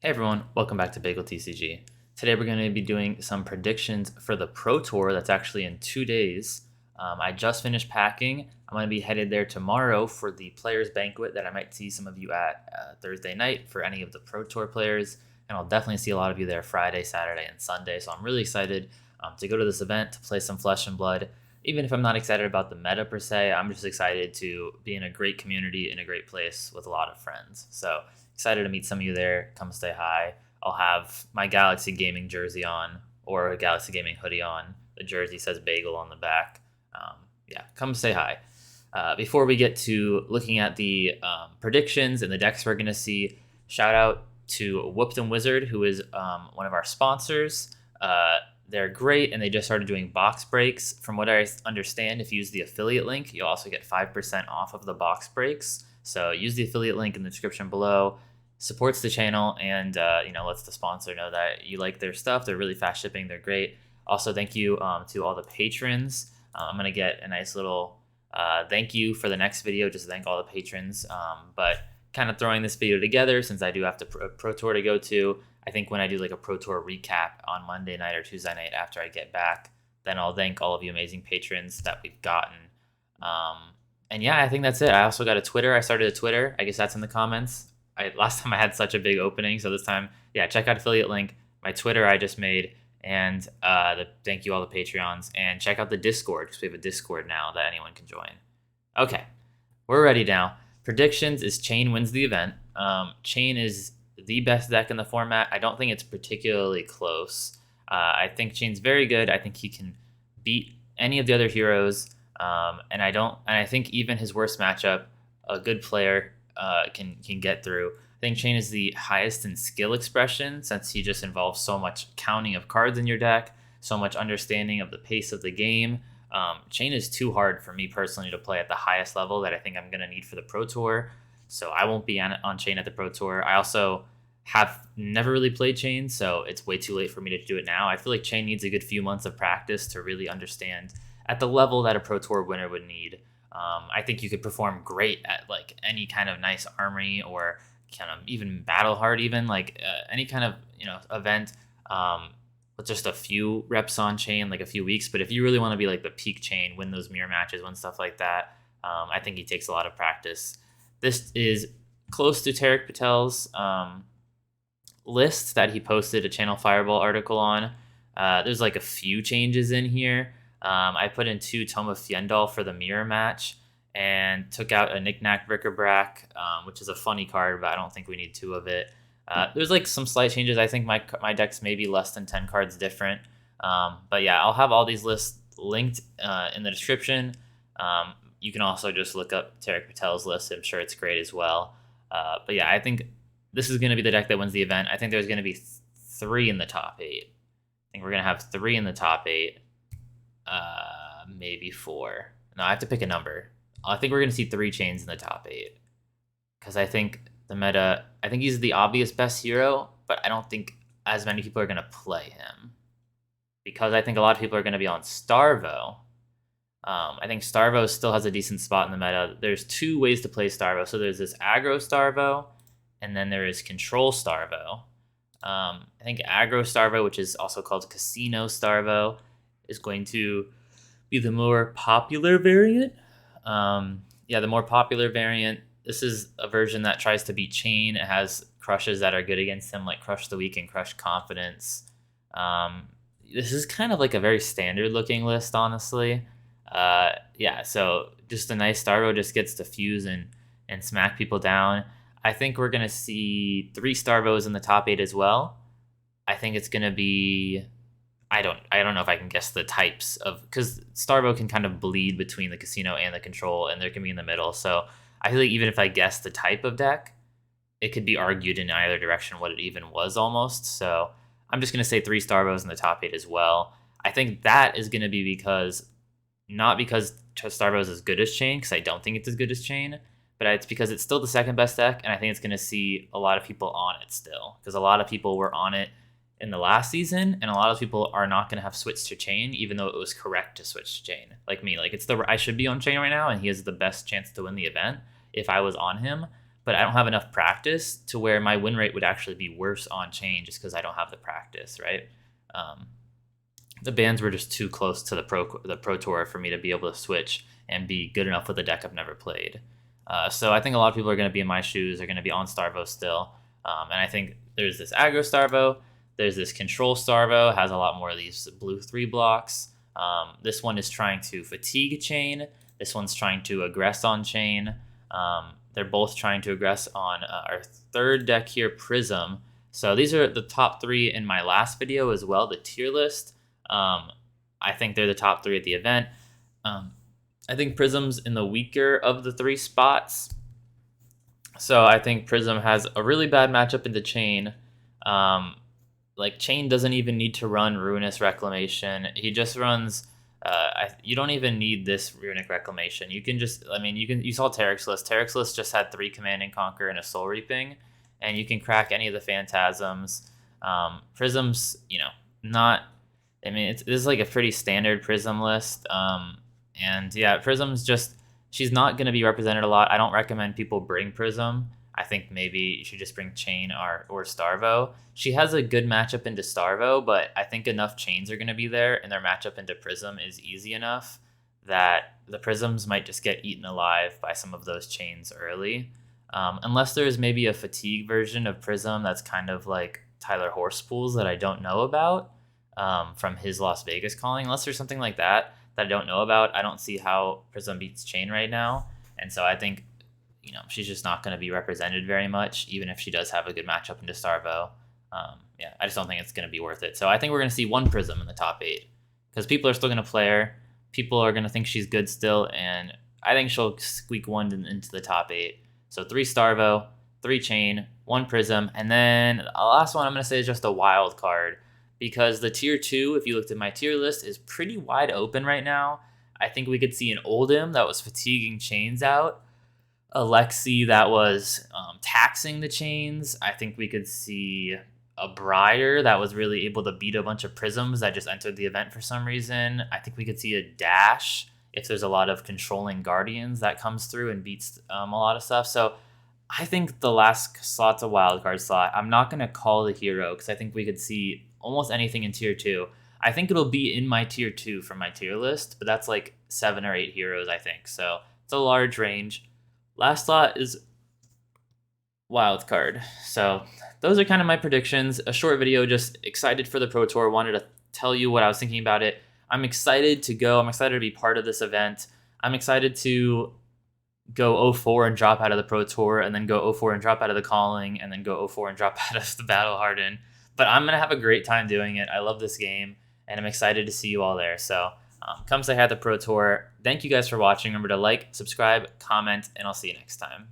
Hey everyone, welcome back to bageltcg. Today we're going to be doing some predictions for the Pro Tour that's actually in 2 days. I just finished packing. I'm going to be headed there tomorrow for the Players Banquet that I might see some of you at Thursday night for any of the Pro Tour players. And I'll definitely see a lot of you there Friday, Saturday, and Sunday. So I'm really excited to go to this event to play some Flesh and Blood. Even if I'm not excited about the meta per se, I'm just excited to be in a great community in a great place with a lot of friends. So excited to meet some of you there. Come say hi. I'll have my Galaxxi gaming jersey on or a Galaxxi gaming hoodie on. The jersey says bagel on the back. Yeah, come say hi. Before we get to looking at the predictions and the decks we're going to see, shout out to Whooped and Wizard, who is one of our sponsors. They're great, and they just started doing box breaks. From what I understand, if you use the affiliate link, you'll also get 5% off of the box breaks. So use the affiliate link in the description below. Supports the channel and lets the sponsor know that you like their stuff. They're really fast shipping. They're great. Also, thank you to all the patrons. I'm gonna get a nice little thank you for the next video. Just thank all the patrons. But kind of throwing this video together since I do have to Pro Tour to go to. I think when I do like a Pro Tour recap on Monday night or Tuesday night after I get back, then I'll thank all of you amazing patrons that we've gotten. And yeah, I think that's it. I also got a Twitter. I started a Twitter. I guess that's in the comments. Last time I had such a big opening, so this time, yeah, check out affiliate link, my Twitter I just made, and thank you all the Patreons, and check out the Discord, because we have a Discord now that anyone can join. Okay, we're ready now. Predictions is Chain wins the event. Chain is the best deck in the format. I don't think it's particularly close. I think Chain's very good. I think he can beat any of the other heroes, and I think even his worst matchup, a good player can get through. I think Chain is the highest in skill expression since he just involves so much counting of cards in your deck, so much understanding of the pace of the game. Chain is too hard for me personally to play at the highest level that I think I'm going to need for the Pro Tour, so I won't be on Chain at the Pro Tour. I also have never really played Chain, so it's way too late for me to do it now. I feel like Chain needs a good few months of practice to really understand at the level that a Pro Tour winner would need. I think you could perform great at like any kind of nice armory or kind of even battle hard, even like any kind of event with just a few reps on Chain, like a few weeks. But if you really want to be like the peak Chain, win those mirror matches, win stuff like that, I think he takes a lot of practice. This is close to Tarek Patel's list that he posted a Channel Fireball article on. There's like a few changes in here. I put in 2 Tome of Fjendal for the mirror match and took out a Knick-Knack Bric-a-Brac, which is a funny card, but I don't think we need 2 of it. There's like some slight changes. I think my deck's maybe less than 10 cards different. But yeah, I'll have all these lists linked in the description. You can also just look up Tarek Patel's list. I'm sure it's great as well. But yeah, I think this is going to be the deck that wins the event. I think there's going to be 3 in the top 8. I think we're going to have 3 in the top 8. Maybe 4. No, I have to pick a number. I think we're going to see 3 Chains in the top 8. Because I think the meta, I think he's the obvious best hero, but I don't think as many people are going to play him. Because I think a lot of people are going to be on Starvo. I think Starvo still has a decent spot in the meta. There's 2 ways to play Starvo. So there's this aggro Starvo, and then there is control Starvo. I think aggro Starvo, which is also called Casino Starvo, is going to be the more popular variant. The more popular variant. This is a version that tries to beat Chain. It has crushes that are good against him, like Crush the Weak and Crush Confidence. This is kind of like a very standard looking list, honestly. So just a nice Starvo just gets to fuse and smack people down. I think we're going to see 3 Starvos in the top 8 as well. I think it's going to be... I don't know if I can guess the types of, because Starvo can kind of bleed between the casino and the control, and there can be in the middle. So I feel like even if I guess the type of deck, it could be argued in either direction what it even was almost. So I'm just going to say 3 Starvos in the top 8 as well. I think that is going to be not because Starvo is as good as Chain, because I don't think it's as good as Chain, but it's because it's still the second best deck, and I think it's going to see a lot of people on it still, because a lot of people were on it in the last season, and a lot of people are not going to have switched to Chain, even though it was correct to switch to Chain. Like me, like I should be on Chain right now, and he has the best chance to win the event if I was on him. but I don't have enough practice to where my win rate would actually be worse on chain just because I don't have the practice, right? The bans were just too close to the Pro Tour for me to be able to switch and be good enough with a deck I've never played. So I think a lot of people are going to be in my shoes. They're going to be on Starvo still. And I think there's this aggro Starvo. There's this control Starvo. Has a lot more of these blue 3 blocks. This one is trying to fatigue chain. This one's trying to aggress on chain. They're both trying to aggress on our third deck here, Prism. So these are the top 3 in my last video as well, the tier list. I think they're the top 3 at the event. I think Prism's in the weaker of the 3 spots. So I think Prism has a really bad matchup into Chain. Like Chain doesn't even need to run Ruinous Reclamation. He just runs. You don't even need this Runic Reclamation. You can just. I mean, you saw Terexless. Terexless just had 3 Command and Conquer and a Soul Reaping, and you can crack any of the Phantasms. Prism's, not. I mean, this is like a pretty standard Prism list. And yeah, Prism's just, she's not going to be represented a lot. I don't recommend people bring Prism. I think maybe you should just bring Chain or Starvo. She has a good matchup into Starvo, but I think enough chains are going to be there, and their matchup into Prism is easy enough that the Prisms might just get eaten alive by some of those chains early. Unless there's maybe a fatigue version of Prism that's kind of like Tyler Horsepools that I don't know about from his Las Vegas calling. Unless there's something like that I don't know about, I don't see how Prism beats Chain right now. And so I think, she's just not going to be represented very much, even if she does have a good matchup into Starvo. Yeah, I just don't think it's going to be worth it. So I think we're going to see 1 Prism in the top 8 because people are still going to play her. People are going to think she's good still, and I think she'll squeak 1 into the top 8. So 3 Starvo, 3 Chain, 1 Prism, and then the last one I'm going to say is just a wild card. Because the tier 2, if you looked at my tier list, is pretty wide open right now. I think we could see an Oldhim that was fatiguing chains out. A Galaxxi that was taxing the chains. I think we could see a Briar that was really able to beat a bunch of Prisms that just entered the event for some reason. I think we could see a Dash if there's a lot of controlling Guardians that comes through and beats a lot of stuff. So I think the last slot's a wildcard slot. I'm not going to call the hero because I think we could see almost anything in tier 2. I think it'll be in my tier 2 from my tier list, but that's like 7 or 8 heroes, I think. So it's a large range. Last slot is wildcard. So those are kind of my predictions. A short video, just excited for the Pro Tour. Wanted to tell you what I was thinking about it. I'm excited to go. I'm excited to be part of this event. I'm excited to go 0-4 and drop out of the Pro Tour, and then go 0-4 and drop out of the Calling, and then go 0-4 and drop out of the Battle Hardened. But I'm going to have a great time doing it. I love this game, and I'm excited to see you all there. So come say hi at the Pro Tour. Thank you guys for watching. Remember to like, subscribe, comment, and I'll see you next time.